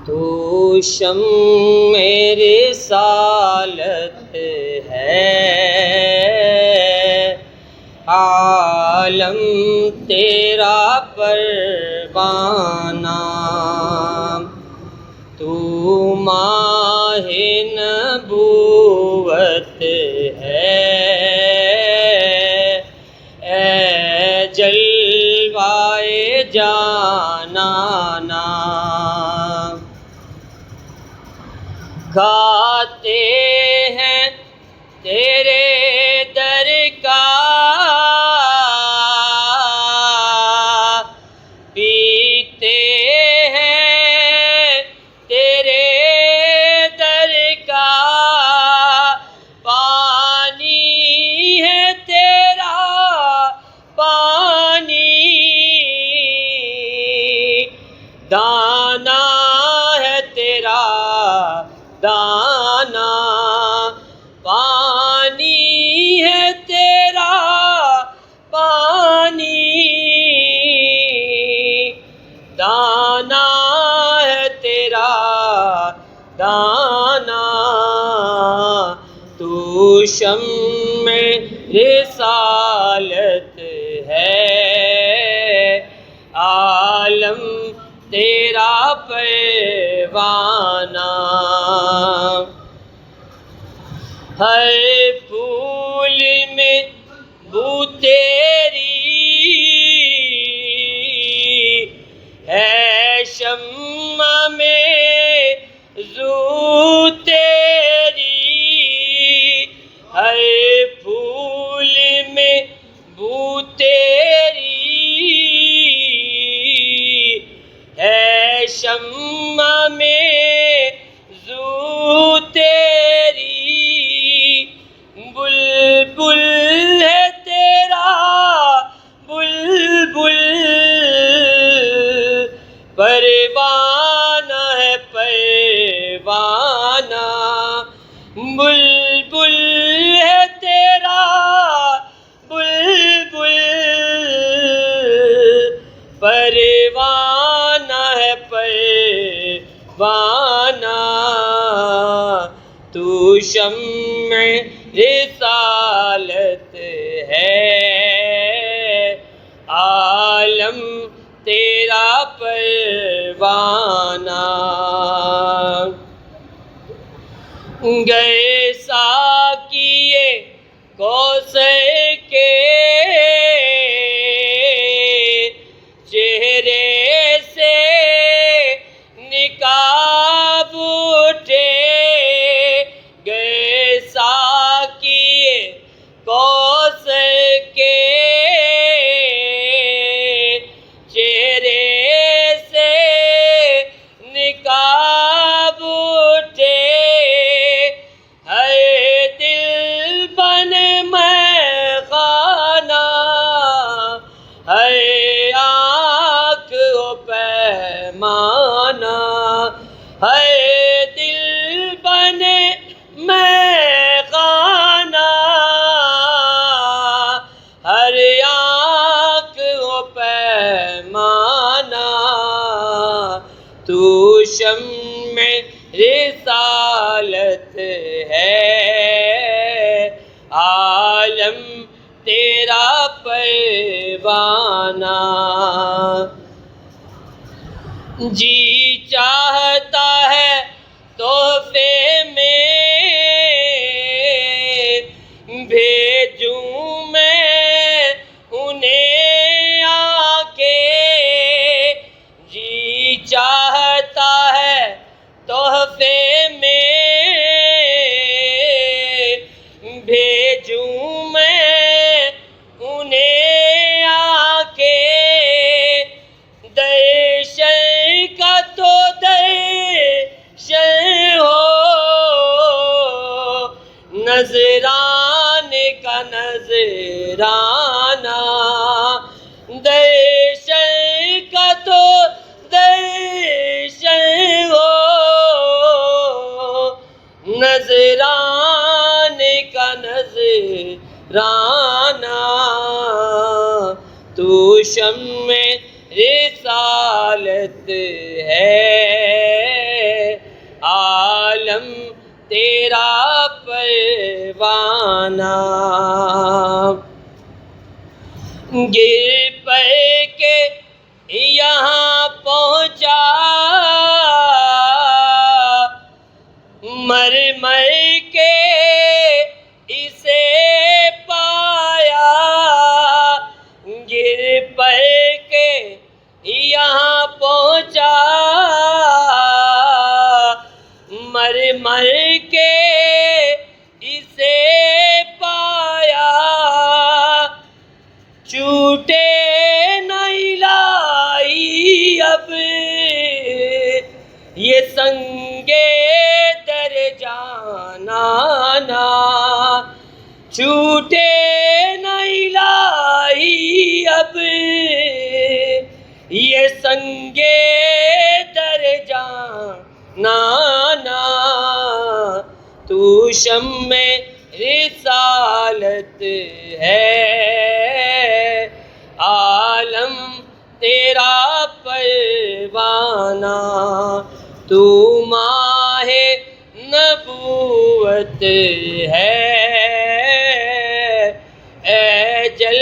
تو شمع رسالت ہے، عالم تیرا پروانہ، تو ماہ نبوت ہے، اے جلوائے جانانا۔ گاتے ہیں تیرے در کا، پیتے ہیں تیرے در کا، پانی ہے تیرا پانی، دانا ہے تیرا دانا، پانی ہے تیرا پانی، دانا ہے تیرا دانا، تو شمع رسالت ہے، عالم تیرا پروانہ، ہر پھول میں بو تیری ہے، شمع میں زو تیری، ہر پھول میں بو تیری ہے، شمع میں زو تیری، بلبل ہے تیرا بلبل، پروانہ ہے پروانہ، بلبل ہے تیرا بلبل، پروانہ ہے پروانہ، تو شمع رسالت ہے، عالم تیرا پروانہ، گئے ساقیے کوثر کے چہرے سے نقاب اٹھے، گئے ساقیے کوثر کے چہرے سے نقاب اٹھے، ہر دل بنے میخانہ، ہر آنکھ ہو پیمانہ، ہر دل بنے میخانہ، ہر آنکھ ہو پیمانہ، تو شمع رسالت ہے، عالم تیرا پروانہ، جی چاہتا ہے تحفے میں بھیجوں میں انہیں آ کے، جی چاہتا ہے تحفے میں بھیجوں میں انہیں آ کے، درشن کا تو درشن ہو، نذرانے کا نذرانہ، درشن کا تو درشن ہو، نذرانے کا نذرانہ، تو شمع رسالت ہے، تیرا پروانہ، گر پڑ کے یہاں پہنچا، مر مر کے اسے پایا، گر پڑ کے یہاں پہنچا، مر مر کے اسے پایا، چھوٹے نہ الہی اب یہ سنگے در جانانا، چھوٹے نہ الہی اب یہ سنگے در جانانا، تو شمع رسالت ہے، عالم تیرا پروانہ، تو ماہ نبوت ہے، اے جل